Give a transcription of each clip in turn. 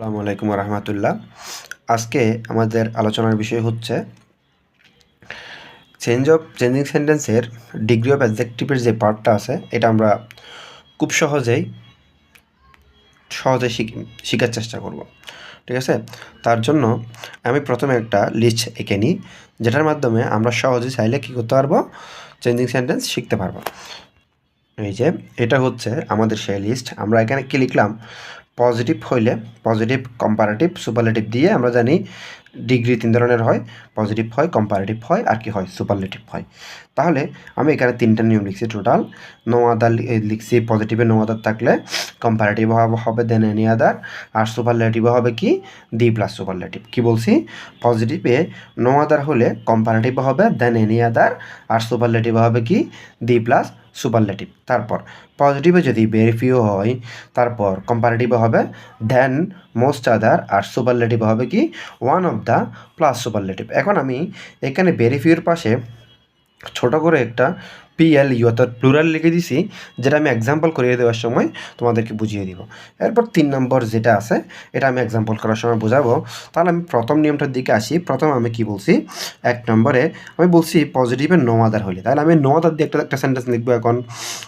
আসসালামু আলাইকুম রহমতুল্লাহ। আজকে আমাদের আলোচনার বিষয় হচ্ছে চেঞ্জিং সেন্টেন্সের ডিগ্রি অফ অ্যাডজেক্টিভের যে পার্টটা আছে এটা আমরা খুব সহজে শেখার চেষ্টা করব। ঠিক আছে, তার জন্য আমি প্রথমে একটা লিস্ট এঁকে নিই, যেটার মাধ্যমে আমরা সহজে চাইলে কী করতে পারবো, চেঞ্জিং সেন্টেন্স শিখতে পারবো। এই যে এটা হচ্ছে আমাদের সেই লিস্ট। আমরা এখানে কি লিখলাম, পজিটিভ হইলে পজিটিভ, কম্পারেটিভ, সুপারলেটিভ দিয়ে আমরা জানি ডিগ্রি তিন ধরনের হয়, পজিটিভ হয়, কম্পারেটিভ হয়, আর কি হয়, সুপারলেটিভ হয়। তাহলে আমি এখানে তিনটা নিয়ম লিখছি টোটাল। নো আদার লিখছি, পজিটিভে নো আদার থাকলে কম্পারেটিভ হবে দেন এনি আদার, আর সুপারলেটিভ হবে কি দি প্লাস সুপারলেটিভ। কি বলছি, পজিটিভে নো আদার হলে কম্পারেটিভ হবে দেন এনি আদার, আর সুপারলেটিভ হবে কি দি প্লাস সুপারলেটিভ। তারপর পজিটিভে যদি ভেরি ফিউ হয়, তারপর কম্পারেটিভে হবে দেন মোস্ট আদার, আর সুপারলেটিভ হবে কি one of the plus superlative. এখন আমি এখানে ভেরি ফিউর পাশে ছোট করে একটা PLU অর্থাৎ প্লুরাল লিখে দিছি, যেটা আমি এক্সাম্পল করিয়ে দেওয়ার সময় তোমাদেরকে বুঝিয়ে দিব। এরপর 3 নম্বর যেটা আছে এটা আমি এক্সাম্পল করার সময় বোঝাবো। তাহলে আমি প্রথম নিয়মটার দিকে আসি। প্রথম আমি কি বলছি, 1 নম্বরে আমি বলছি পজিটিভে নো আদার হলে, তাহলে আমি নো আদার দিয়ে একটা সেন্টেন্স লিখবো এখন।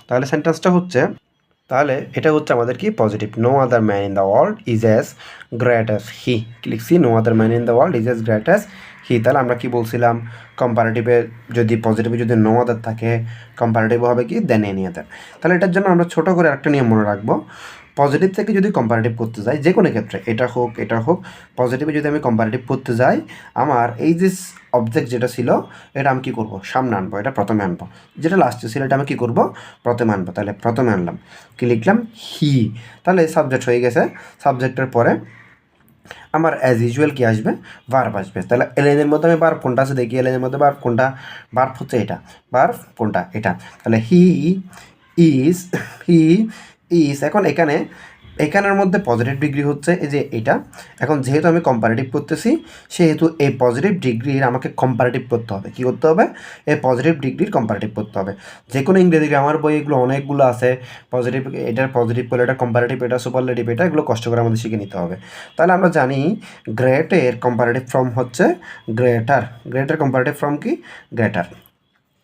তাহলে সেন্টেন্সটা হচ্ছে, তাহলে এটা হচ্ছে আমাদের কি positive, no other man in the world is as great as he. লিখছি no other man in the world is as great as he. তাহলে আমরা কি বলছিলাম, কম্পারেটিভে যদি পজিটিভে যদি নো আদার থাকে, কম্পারেটিভ হবে কি দেন এনি আদার। তাহলে এটার জন্য আমরা ছোটো করে একটা নিয়ম মনে রাখবো, পজিটিভ থেকে যদি কম্পারেটিভ করতে যাই, যে কোনো ক্ষেত্রে এটা হোক, পজিটিভে যদি আমি কম্পারেটিভ করতে যাই, আমার এই যে অবজেক্ট যেটা ছিল এটা আমি কী করবো, সামনে আনবো, এটা প্রথমে আনবো। যেটা লাস্টে ছিল এটা আমি কী করবো, প্রথমে আনবো। তাহলে প্রথমে আনলাম, কি লিখলাম, হি। তাহলে সাবজেক্ট হয়ে গেছে। সাবজেক্টের পরে আমার অ্যাজ ইউজুয়াল কি আসবে, ভার্ব আসবে। তাহলে এলেনের মধ্যে আমি ভার্ব কোনটা আছে দেখি, এলেনের মধ্যে ভার্ব কোনটা, ভার্ব হচ্ছে এটা, ভার্ব কোনটা, এটা। তাহলে হি ইজ, হি ইজ। এখন এখানের মধ্যে পজিটিভ ডিগ্রি হচ্ছে এই যে এটা। এখন যেহেতু আমি কম্পারেটিভ করতেছি, সেহেতু এই পজিটিভ ডিগ্রির আমাকে কম্পারেটিভ করতে হবে। কী করতে হবে, এই পজিটিভ ডিগ্রির কম্পারেটিভ করতে হবে। যে কোনো ইংরেজি গ্রামার বই এগুলো অনেকগুলো আছে, পজিটিভ, এটার পজিটিভ বলে, এটা কম্পারেটিভ, এটা সুপারলেটিভ, এটা এগুলো কষ্ট করে আমাদের শিখে নিতে হবে। তাহলে আমরা জানি গ্রেটের কম্পারেটিভ ফর্ম হচ্ছে গ্রেটার, গ্রেটের কম্পারেটিভ ফর্ম কি গ্রেটার।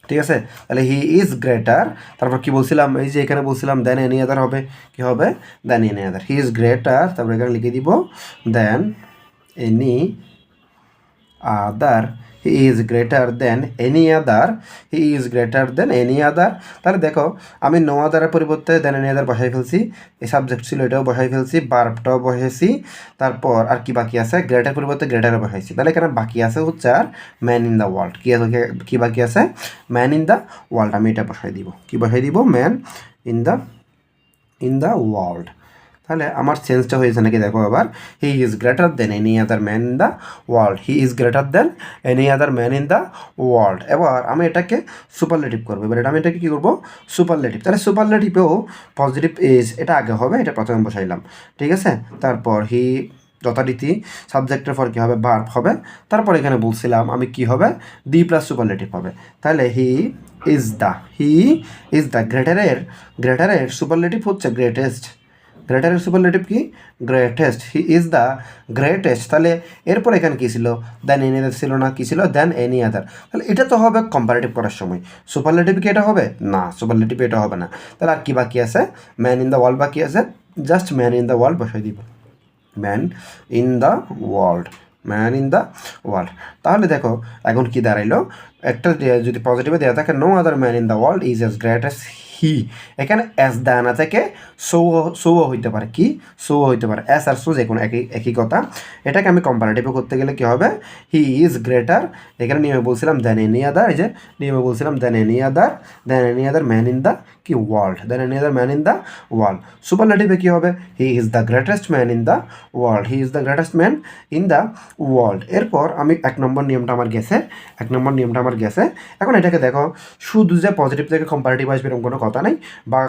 ঠিক আছে, তাহলে হি ইজ গ্রেটার। তারপর কি বলছিলাম, এই যে এখানে বলছিলাম দেন এনি আদার হবে, কি হবে, দেন any other. He is greater, তারপর এখানে লিখে দিব দেন any other. He is greater than any other, he is greater than any আদার। তাহলে দেখো আমি নো আদারের পরিবর্তে দেন এনি আদার বসাই ফেলছি, এই সাবজেক্ট ছিল এটাও বসাই ফেলছি, ভার্বটাও বসাইছি। তারপর আর কি বাকি আছে, গ্রেটার পরিবর্তে গ্রেটারও বসাইছি। তাহলে এখানে বাকি আছে হচ্ছে আর ম্যান ইন দ্য ওয়ার্ল্ড। কি বাকি আছে, ম্যান ইন দ্য ওয়ার্ল্ড। আমি এটা বসাই দিব, কি বসাই দিব, ম্যান ইন দ্য ওয়ার্ল্ড। তাহলে আমার চেঞ্জটা হয়েছে নাকি দেখো আবার, he is greater than any other man in the world, he is greater than any other man in the world. এবার আমি এটাকে সুপারলেটিভ করবো। এবার আমি এটাকে কী করবো, সুপারলেটিভ। তাহলে সুপারলেটিভেও পজিটিভ ইজ এটা আগে হবে, এটা প্রথমে বসাইলাম। ঠিক আছে, তারপর হি যথারীতি সাবজেক্টের পর কী হবে, ভার্ব হবে। তারপর এখানে বলছিলাম আমি কি হবে, দি প্লাস সুপারলেটিভ হবে। তাহলে হি ইজ দ্য গ্রেটারের সুপারলেটিভ হচ্ছে গ্রেটেস্ট। গ্রেটারের সুপারলেটিভ কি greatest, he is the greatest. তাহলে এরপর এখানে কী ছিল, দেন এনি আদার ছিল না, কী ছিল, দেন এনি আদার। তাহলে এটা তো হবে কম্পারেটিভ করার সময়। সুপারলেটিভ কি এটা হবে না, সুপারলেটিভ এটা হবে না। তাহলে আর কি বাকি আছে, ম্যান ইন দ্য ওয়ার্ল্ড বাকি আছে, just man in the world বসাই দিব, man in the world, man in the world. তাহলে দেখো এখন কি দাঁড়াইলো, একটা যদি পজিটিভে দেওয়া থাকে no other man in the world is as great as he, এখানে অ্যাস দানা থেকে সো হইতে পারে, কি সো হইতে পারে, অ্যাস আর সো যে কোনো একই কথা। এটাকে আমি কম্পারেটিভে করতে গেলে কী হবে, হি ইজ গ্রেটার, এখানে নিয়মে বলছিলাম দেন এনি আদার, এই যে নিয়মে বলছিলাম than any other man in the কি world, than any other man in the world. সুপারলেটিভে কী হবে, he is the greatest man in the world, he is the greatest man in the world. এরপর আমি এক নম্বর নিয়মটা আমার গেছে। এখন এটাকে দেখো, শুধু যে পজিটিভ থেকে কম্পারেটিভ আসবে এরকম কোনো কথা নেই, বা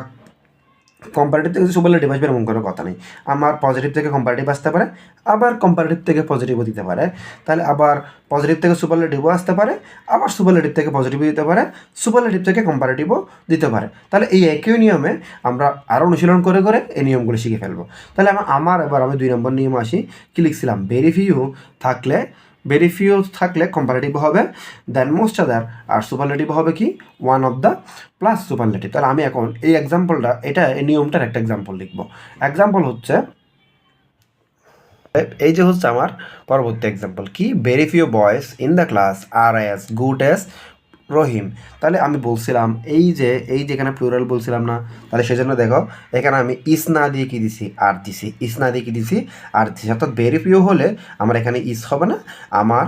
কম্পারেটিভ থেকে সুপারলেটিভ আসবে এমন কোনো কথা নেই। আমার পজিটিভ থেকে কম্পারেটিভ আসতে পারে, আবার কম্পারেটিভ থেকে পজিটিভও দিতে পারে। তাহলে আবার পজিটিভ থেকে সুপারলেটিভও আসতে পারে, আবার সুপারলেটিভ থেকে পজিটিভও দিতে পারে, সুপারলেটিভ থেকে কম্পারেটিভও দিতে পারে। তাহলে এই একই নিয়মে আমরা আরও অনুশীলন করে করে এই নিয়মগুলো শিখে ফেলবো। তাহলে এবার আমি 2 নম্বর নিয়ম আসি। কী লিখছিলাম? ভেরি ফিউ থাকলে কম্পারেটিভ হবে দেন মোস্ট আদার, আর সুপারলেটিভ হবে কি one of the plus superlative. তাহলে আমি এখন এই এক্সাম্পলটা, এই নিয়মটার একটা এক্সাম্পল লিখবো। এক্সাম্পল হচ্ছে এই যে হচ্ছে আমার পরবর্তী এক্সাম্পল কি, very few boys in the class are as good as Rahim. তাহলে আমি বলছিলাম এই যে এখানে প্লুরাল বলছিলাম না, তাহলে সেজন্য দেখো এখানে আমি ইস না দিয়ে কি দিছি, আর দিছি। ইস না দিয়ে কি দিছি, আর দিছি। অর্থাৎ ভেরি ফিউ হলে আমার এখানে ইস হবে না, আমার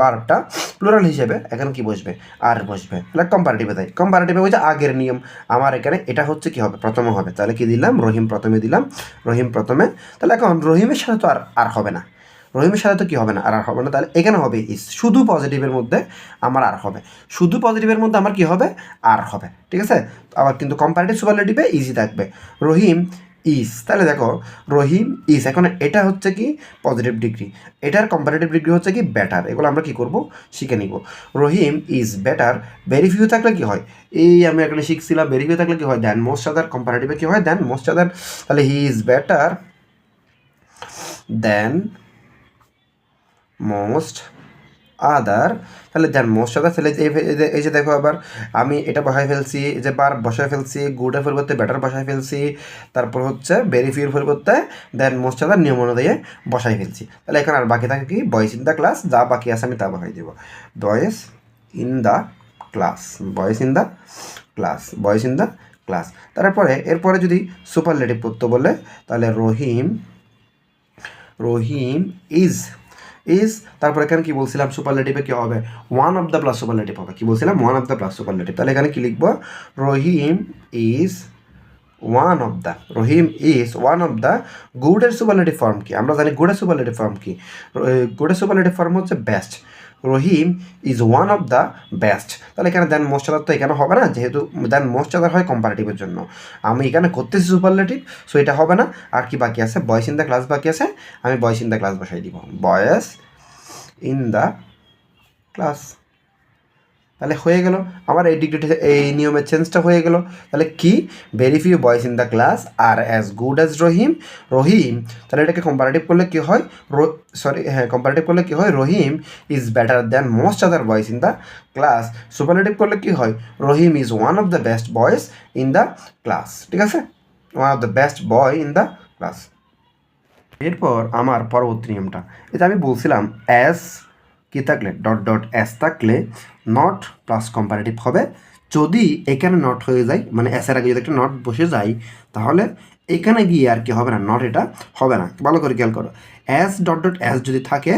বারটা প্লুরাল হিসেবে এখানে কি বসবে, আর বসবে। তাহলে কম্পারেটিভে তাই কম্পারেটিভে ওই যে আগের নিয়ম, আমার এখানে এটা হচ্ছে কি হবে, প্রথমে হবে। তাহলে কি দিলাম, রহিম প্রথমে দিলাম, রহিম প্রথমে। তাহলে এখন রহিমের সাথে তো আর হবে না, রহিমের সাথে তো কী হবে না, আর হবে না। তাহলে এখানে হবে ইস, শুধু পজিটিভের মধ্যে আমার আর হবে, শুধু পজিটিভের মধ্যে আমার কি হবে, আর হবে। ঠিক আছে, আবার কিন্তু কম্পারেটিভ সুপারলেটিভে ইজি থাকবে, রহিম ইজ। তাহলে দেখো রহিম ইজ, এখন এটা হচ্ছে কি পজিটিভ ডিগ্রি, এটার কম্পারেটিভ ডিগ্রি হচ্ছে কি বেটার। এগুলো আমরা কি করব, শিখে নিব। রহিম ইজ বেটার, ভেরি ফিউ থাকলে কি হয়, এই আমি এখানে শিখছিলাম ভেরি ফিউ থাকলে কি হয়, দেন মোস্ট আদার। কম্পারেটিভে কি হয়, দেন মোস্ট আদার। তাহলে he is better then most other. তাহলে দেন মোস্ট আদার। তাহলে এই যে দেখো আবার আমি এটা বসায় ফেলছি, যে বার বসায় ফেলছি, গুডের পরিবর্তে বেটার বসায় ফেলছি, তারপর হচ্ছে ভেরি ফিউর পরিবর্তে দেন মোস্ট আদার নিয়ম অনুযায়ী বসাই ফেলছি। তাহলে এখন আর বাকি থাকে কি, বয়েস ইন দ্য ক্লাস। যা বাকি আছে আমি তা বসাই দেবো, বয়েস ইন দ্য ক্লাস, বয়েস ইন দ্য ক্লাস, বয়েস ইন দ্য ক্লাস। তারপরে এরপরে যদি সুপারলেটিভ করতে বলে, তাহলে রহিম ইজ। তারপর এখানে কি বলছিলাম, সুপারলেটিভে কি হবে, one of the plus superlative হবে। কি বলছিলাম, one of the plus superlative. তাহলে এখানে কি লিখবো, Rahim is one of the, Rahim is one of the. গুডের সুপারলেটিভ ফর্ম কি, আমরা জানি গুডের সুপারলেটিভ ফর্ম কি, গুডের সুপারলেটিভ ফর্ম হচ্ছে best. Rahim is one of the best. তাহলে এখানে দেন মোস্ট আদার তো এখানে হবে না, যেহেতু দেন মোস্ট আদার হয় কম্পারেটিভের জন্য, আমি এখানে করতেছি সুপারলেটিভ, সো এটা হবে না। আর কি বাকি আছে, বয়েস ইন দ্য ক্লাস বাকি আছে, আমি বয়েস ইন দ্য ক্লাস বসাই দিব, বয়েস ইন দ্য ক্লাস। তাহলে হয়ে গেল আমার এই ডিগ্রিটা, এই নিয়মের চেঞ্জটা হয়ে গেল। তাহলে কি, very few boys in the class are as good as Rahim. তাহলে এটাকে কম্পারেটিভ করলে কী হয়, কম্পারেটিভ করলে কী হয়, Rahim is better than most other boys in the class. Superlative করলে কী হয়, Rahim is one of the best boys in the class. ঠিক আছে, one of the best boy in the class. এরপর আমার পরবর্তী নিয়মটা, এটা আমি বলছিলাম অ্যাজ কি থাকলে, ডট ডট অ্যাস থাকলে নট প্লাস কম্পারেটিভ হবে। যদি এখানে নট হয়ে যায়, মানে অ্যাসের আগে যদি একটা নট বসে যায়, তাহলে এখানে গিয়ে আর কি হবে না, নট এটা হবে না। ভালো করে খেয়াল করো, অ্যাস ডট ডট অ্যাস যদি থাকে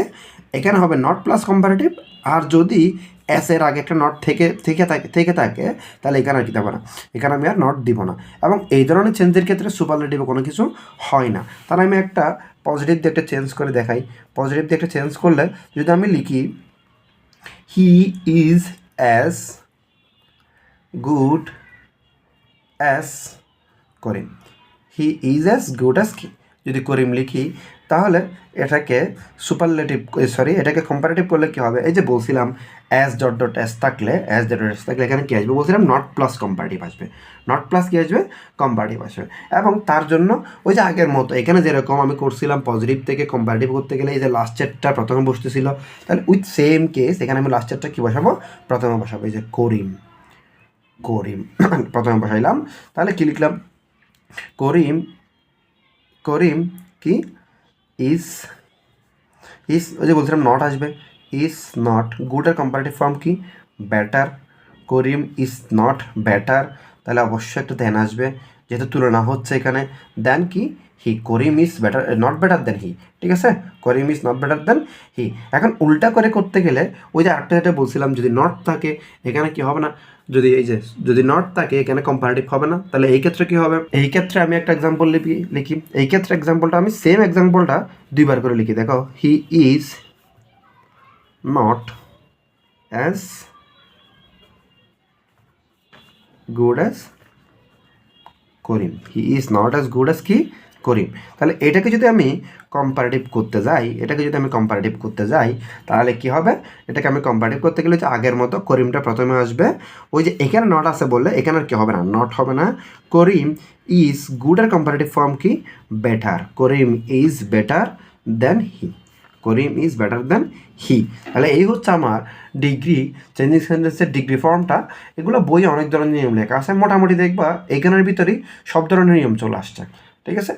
এখানে হবে নট প্লাস কম্পারেটিভ। আর যদি অ্যাসের আগে একটা নট থেকে থাকে তাহলে এখানে আর কি দেবো না, এখানে আমি আর নট দিব না। এবং এই ধরনের চেঞ্জের ক্ষেত্রে সুপারলেটিভে কোনো কিছু হয় না। তাহলে আমি একটা পজিটিভ দিয়ে একটা চেঞ্জ করে দেখাই। পজিটিভ দিয়ে একটা চেঞ্জ করলে যদি আমি লিখি, he is as good as Karim, he is as good as কি, যদি করিম লিখি, তাহলে এটাকে এটাকে কম্পারেটিভ করলে কী হবে, এই যে বলছিলাম অ্যাজ ডট ডট অ্যাস থাকলে, অ্যাজ ডট ডট অ্যাস থাকলে এখানে কী আসবে, বলছিলাম নট প্লাস কম্পারেটিভ আসবে, নট প্লাস কী আসবে, কম্পারেটিভ আসবে। এবং তার জন্য ওই যে আগের মতো এখানে যেরকম আমি করছিলাম পজিটিভ থেকে কম্পারেটিভ করতে গেলে এই যে লাস্ট চেটটা প্রথমে বসতেছিল, তাহলে উইথ সেম কেস এখানে আমি লাস্ট চেটটা কী বসাবো, প্রথমে বসাবো এই যে করিম প্রথমে বসাইলাম। তাহলে কী লিখলাম, করিম কি ইজ ওই যে বলছিলাম নট আসবে, ইজ নট। গুডের কম্পারেটিভ ফর্ম কি, better. Karim is not better, তাহলে অবশ্যই একটা দেন আসবে, যেহেতু তুলনা হচ্ছে এখানে। দেন কি, he, Karim is better, not better than he. ঠিক আছে, Karim is not better than he. এখন উল্টা করে করতে গেলে ওই যে আরেকটা যেটা বলছিলাম, যদি নট থাকে এখানে কি হবে না, যদি নট থাকে এখানে কম্পারেটিভ হবে না। তাহলে এই ক্ষেত্রে কী হবে, এই ক্ষেত্রে আমি একটা এক্সাম্পল লিখি। এই ক্ষেত্রে এক্সাম্পলটা আমি সেম এক্সাম্পলটা দুইবার করে লিখি। দেখো, he is not as good as Karim, he is not as good as কি করিম। তাহলে এটাকে যদি আমি কম্পারেটিভ করতে যাই তাহলে কি হবে, এটাকে আমি কম্পারেটিভ করতে গেলে যে আগের মতো করিমটা প্রথমে আসবে, ওই যে এখানে নট আছে বললে এখানে আর কি হবে না, নট হবে না। করিম ইজ গুডের কম্পারেটিভ ফর্ম কি, better. Karim is better than he, Karim is better than he. তাহলে এই হচ্ছে আমার ডিগ্রি চেঞ্জিং সেন্টেন্সের ডিগ্রি ফর্মটা। এগুলো বইয়ে অনেক ধরনের নিয়ম লেখা আছে, মোটামুটি দেখবা এখানের ভিতরেই সব ধরনের নিয়ম চলে আসছে। ঠিক আছে।